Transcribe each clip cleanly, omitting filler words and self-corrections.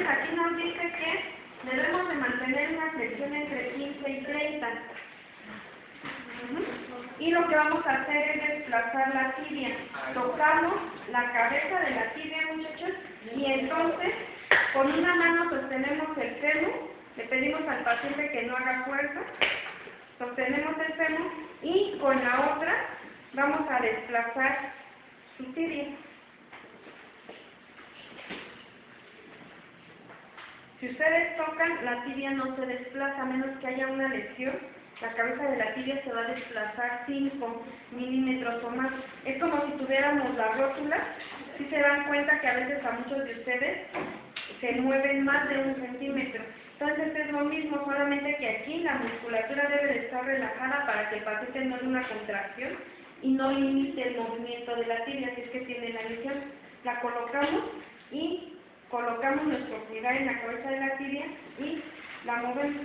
Entonces aquí nos dice que debemos de mantener una flexión entre 15 y 30. Y lo que vamos a hacer es desplazar la tibia. Tocamos la cabeza de la tibia, muchachos, y entonces con una mano sostenemos el fémur, le pedimos al paciente que no haga fuerza, sostenemos el fémur y con la otra vamos a desplazar su tibia. Si ustedes tocan, la tibia no se desplaza, a menos que haya una lesión. La cabeza de la tibia se va a desplazar 5 milímetros o más. Es como si tuviéramos la rótula. Si se dan cuenta que a veces a muchos de ustedes se mueven más de 1 centímetro. Entonces es lo mismo, solamente que aquí la musculatura debe de estar relajada para que el paciente no haga una contracción y no limite el movimiento de la tibia, si es que tiene la lesión. La colocamos y colocamos nuestro pulgar en la cabeza de la tibia y la movemos.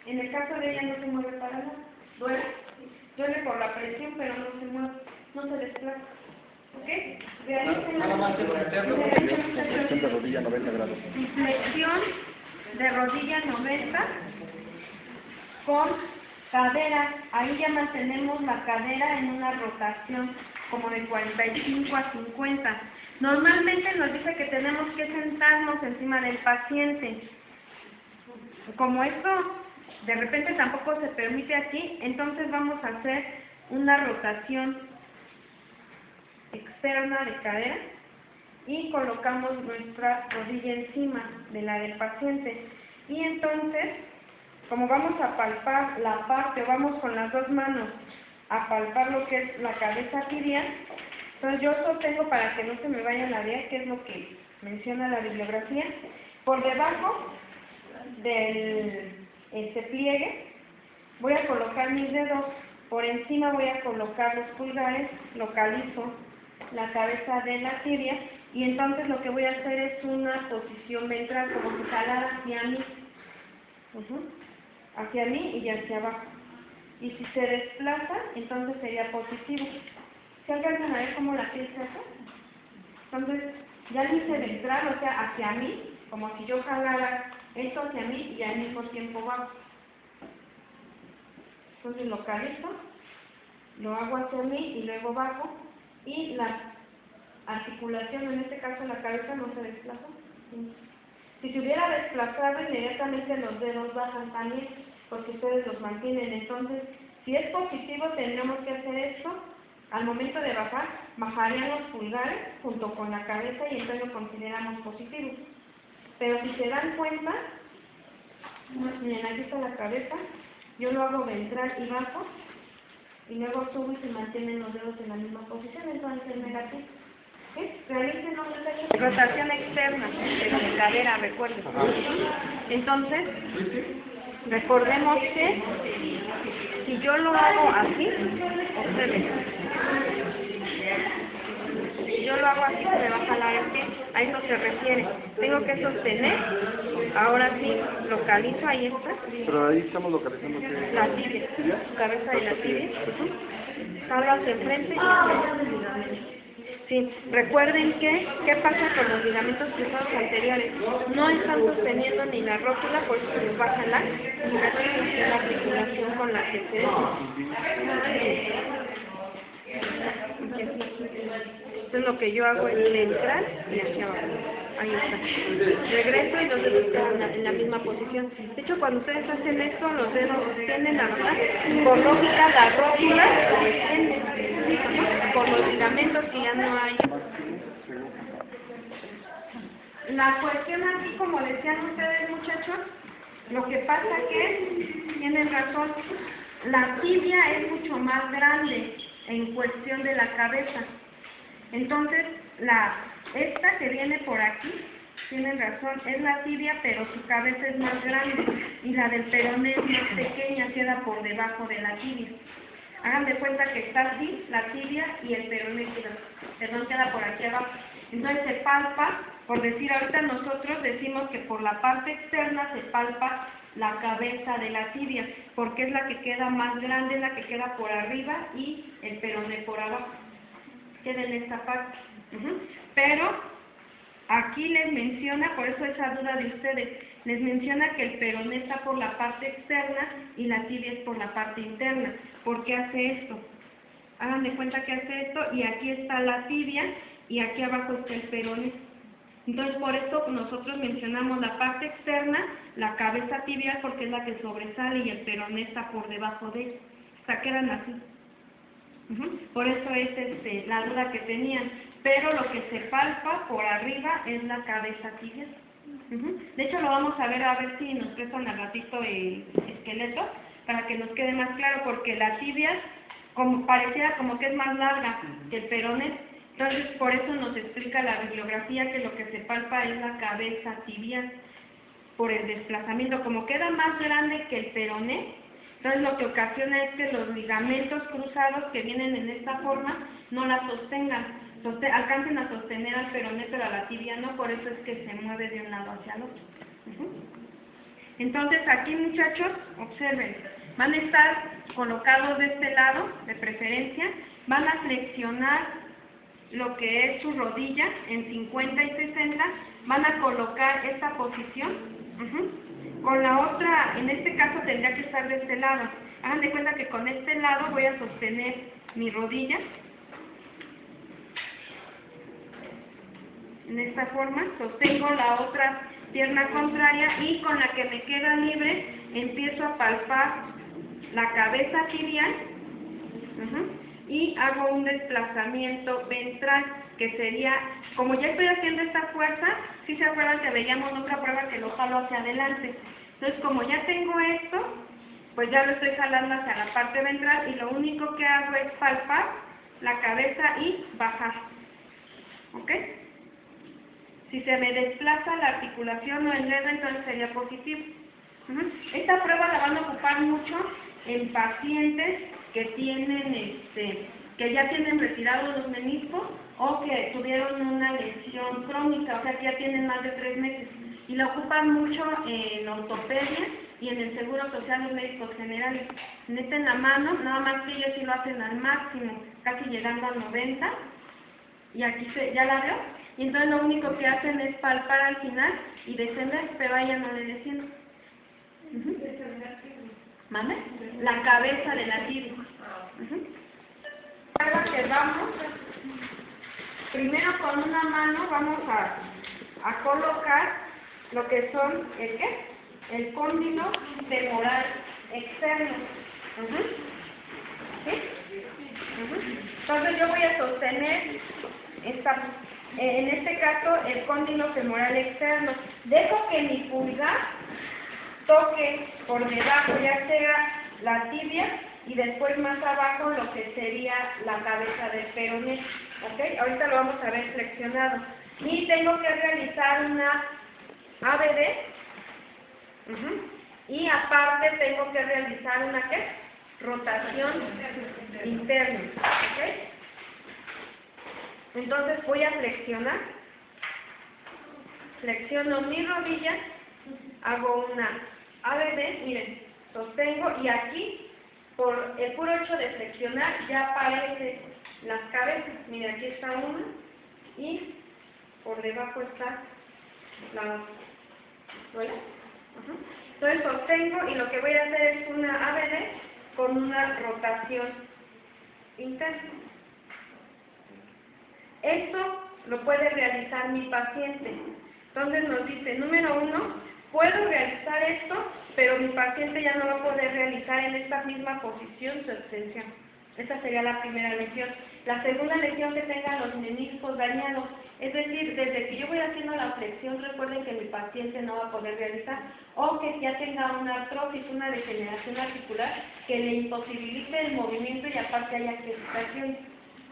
En el caso de ella no se mueve para nada. Duele por la presión, pero no se mueve, no se desplaza. ¿Ok? Realicen la flexión de rodilla 90 grados. Flexión de rodilla 90 con cadera. Ahí ya mantenemos la cadera en una rotación como de 45 a 50. Normalmente nos dice que tenemos que sentarnos encima del paciente. Como esto de repente tampoco se permite aquí, entonces vamos a hacer una rotación externa de cadera y colocamos nuestra rodilla encima de la del paciente. Y entonces, como vamos a palpar la parte, o vamos con las dos manos a palpar lo que es la cabeza tibial, entonces yo sostengo para que no se me vaya la idea, que es lo que menciona la bibliografía, por debajo del pliegue voy a colocar mis dedos, por encima voy a colocar los pulgares, localizo la cabeza de la tibia y entonces lo que voy a hacer es una posición ventral, como si jalara hacia mí y hacia abajo. Y si se desplaza, entonces sería positivo. ¿Se alcanzan a ver cómo la pieza hace? Entonces, ya dice ventral, o sea, hacia mí, como si yo jalara esto hacia mí y al mismo tiempo bajo. Entonces localizo, lo hago hacia mí y luego bajo, y la articulación, en este caso la cabeza, no se desplaza. Si se hubiera desplazado, inmediatamente los dedos bajan también, porque ustedes los mantienen. Entonces, si es positivo, tendremos que hacer esto. Al momento de bajar, bajarían los pulgares junto con la cabeza y entonces lo consideramos positivo. Pero si se dan cuenta, miren, aquí está la cabeza, yo lo hago ventral y bajo, y luego subo y se mantienen los dedos en la misma posición, entonces es negativo. ¿Sí? Realicen rotación externa, pero de cadera, recuerden. Entonces, recordemos que si yo lo hago así, observen, si yo lo hago así, se me va a jalar el pie, a eso se refiere. Tengo que sostener, ahora sí, localizo, ahí está. Pero ahí estamos localizando La tibia, cabeza de la tibia, jalo hacia enfrente y enfrente. Sí, recuerden que, ¿qué pasa con los ligamentos cruzados anteriores? No están sosteniendo ni la rótula, por eso se les va a jalar, ni la articulación con la que se Entonces lo que yo hago es ventral y hacia abajo. Ahí está. Regreso y los dedos quedan en la misma posición. De hecho, cuando ustedes hacen esto, los dedos tienden a bajar. Por lógica, la rótula se extiende. Por los ligamentos que ya no hay. La cuestión aquí, como decían ustedes, muchachos, lo que pasa que, tienen razón, la tibia es mucho más grande en cuestión de la cabeza. Entonces, esta que viene por aquí, tienen razón, es la tibia, pero su cabeza es más grande y la del peroné es más pequeña, queda por debajo de la tibia. Hagan de cuenta que está así, la tibia, y el peroné queda por aquí abajo. Entonces se palpa, por decir, ahorita nosotros decimos que por la parte externa se palpa la cabeza de la tibia, porque es la que queda más grande, la que queda por arriba y el peroné por abajo. Queda en esta parte. Pero aquí les menciona, por eso esa duda de ustedes, les menciona que el peroné está por la parte externa y la tibia es por la parte interna. ¿Por qué hace esto? Hagan de cuenta que hace esto y aquí está la tibia y aquí abajo está el peroné. Entonces, por esto nosotros mencionamos la parte externa, la cabeza tibial, porque es la que sobresale y el peroné está por debajo de ella. O sea, quedan así. Por eso es la duda que tenían. Pero lo que se palpa por arriba es la cabeza tibial. De hecho, lo vamos a ver si nos prestan al ratito el esqueleto, para que nos quede más claro, porque la tibia pareciera como que es más larga que el peroné. Entonces, por eso nos explica la bibliografía que lo que se palpa es la cabeza tibial, por el desplazamiento. Como queda más grande que el peroné, entonces lo que ocasiona es que los ligamentos cruzados que vienen en esta forma no la sostengan, alcancen a sostener al peroné, pero a la tibia no, por eso es que se mueve de un lado hacia el otro. Entonces, aquí, muchachos, observen, van a estar colocados de este lado, de preferencia, van a flexionar lo que es su rodilla en 50 y 60, van a colocar esta posición, con la otra, en este caso tendría que estar de este lado. Hagan de cuenta que con este lado voy a sostener mi rodilla, en esta forma, sostengo la otra pierna contraria y con la que me queda libre empiezo a palpar la cabeza tibial, y hago un desplazamiento ventral, que sería, como ya estoy haciendo esta fuerza, si se acuerdan que veíamos en otra prueba que lo jalo hacia adelante. Entonces, como ya tengo esto, pues ya lo estoy jalando hacia la parte ventral y lo único que hago es palpar la cabeza y bajar. ¿Ok? Si se me desplaza la articulación o el dedo, entonces sería positivo. Esta prueba la van a ocupar mucho en pacientes que tienen que ya tienen retirados los meniscos o que tuvieron una lesión crónica, o sea que ya tienen más de 3 meses, y la ocupan mucho en ortopedia y en el Seguro Social los médicos generales. Meten la mano, nada más que ellos sí lo hacen al máximo, casi llegando a 90, y aquí ya la veo, y entonces lo único que hacen es palpar al final y descender, pero a ella no le desciende. ¿Mande? La cabeza de la tibia. Ahora que vamos, primero con una mano vamos a colocar lo que son el cóndilo femoral externo. ¿Sí? Entonces yo voy a sostener en este caso el cóndilo femoral externo. Dejo que mi pulgar toque por debajo, ya sea la tibia, y después más abajo lo que sería la cabeza del peroné. ¿Ok? Ahorita lo vamos a ver flexionado. Y tengo que realizar una ABD. Y aparte tengo que realizar una rotación interna. ¿Ok? Entonces voy a flexionar. Flexiono mi rodilla, hago una ABD, miren, sostengo, y aquí, por el puro hecho de flexionar, ya aparecen las cabezas. Miren, aquí está una y por debajo está la otra. ¿Vale? Entonces sostengo y lo que voy a hacer es una ABD con una rotación interna. Esto lo puede realizar mi paciente. Entonces nos dice, número 1, puedo realizar esto, pero mi paciente ya no va a poder realizar en esta misma posición su extensión. Esta sería la primera lesión. La segunda lesión, que tengan los meniscos dañados. Es decir, desde que yo voy haciendo la flexión, recuerden que mi paciente no va a poder realizar. O que ya tenga una artrosis, una degeneración articular, que le imposibilite el movimiento y aparte haya crecificación.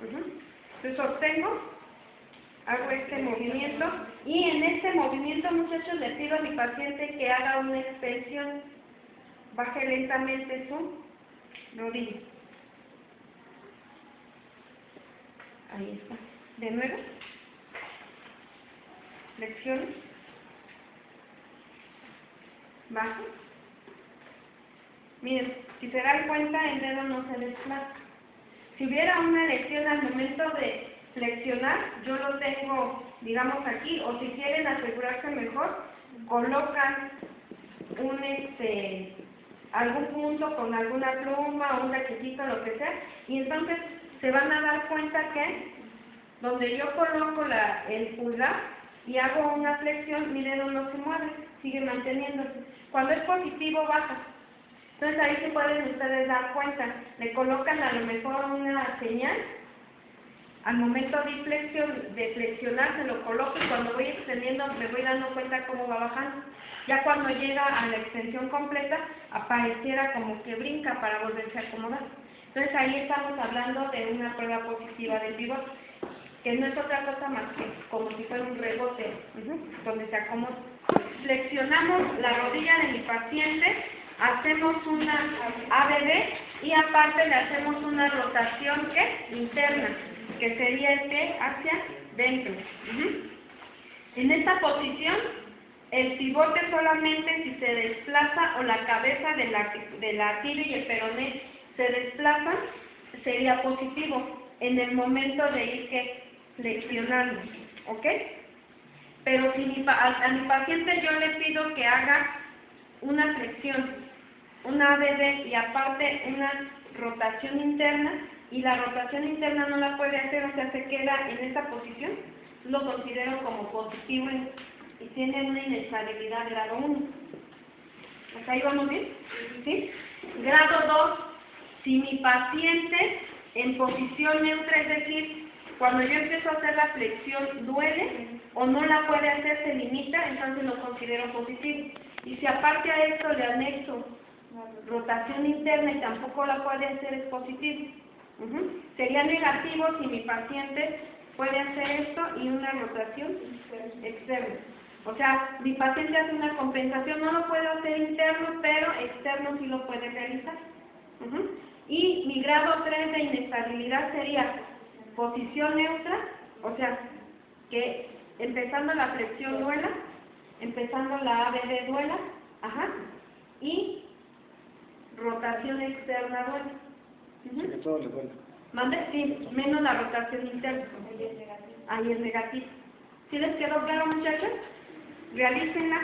Entonces sostengo, hago este movimiento, y en este movimiento, muchachos, le pido a mi paciente que haga una extensión. Baje lentamente su rodilla. Ahí está. De nuevo. Flexiono. Bajo. Miren, si se dan cuenta, el dedo no se desplaza. Si hubiera una lesión al momento flexionar, yo lo tengo, digamos, aquí, o si quieren asegurarse mejor, colocan algún punto con alguna pluma o un requisito, lo que sea, y entonces se van a dar cuenta que donde yo coloco el pulgar y hago una flexión, mi dedo no se mueve, sigue manteniéndose. Cuando es positivo, baja. Entonces ahí se pueden ustedes dar cuenta, le colocan a lo mejor una señal, al momento de flexionar se lo coloco y cuando voy extendiendo me voy dando cuenta cómo va bajando. Ya cuando llega a la extensión completa, apareciera como que brinca para volverse a acomodar. Entonces ahí estamos hablando de una prueba positiva del pivote, que no es otra cosa más que como si fuera un rebote, donde se acomoda. Flexionamos la rodilla de mi paciente, hacemos una ABD y aparte le hacemos una rotación interna, que sería el pie hacia dentro. En esta posición, el pivote solamente si se desplaza o la cabeza de la tibia y el peroné se desplazan, sería positivo en el momento de ir flexionando, ¿ok? Pero si a mi paciente yo le pido que haga una flexión, una ABD y aparte una rotación interna, y la rotación interna no la puede hacer, o sea, se queda en esa posición, lo considero como positivo y tiene una inestabilidad grado 1. ¿Hasta ahí vamos bien? ¿Sí? Grado 2, si mi paciente en posición neutra, es decir, cuando yo empiezo a hacer la flexión duele o no la puede hacer, se limita, entonces lo considero positivo. Y si aparte a esto le anexo rotación interna y tampoco la puede hacer, es positivo. Sería negativo si mi paciente puede hacer esto y una rotación externa. O sea, mi paciente hace una compensación, no lo puede hacer interno, pero externo sí lo puede realizar. Y mi grado 3 de inestabilidad sería posición neutra, o sea, que empezando la flexión duela, empezando la ABD duela, y rotación externa duela. Que todo le duele. ¿Mande? Sí, menos la rotación interna. Ahí es negativo. ¿Sí les quedó claro, muchachos? Realícenla.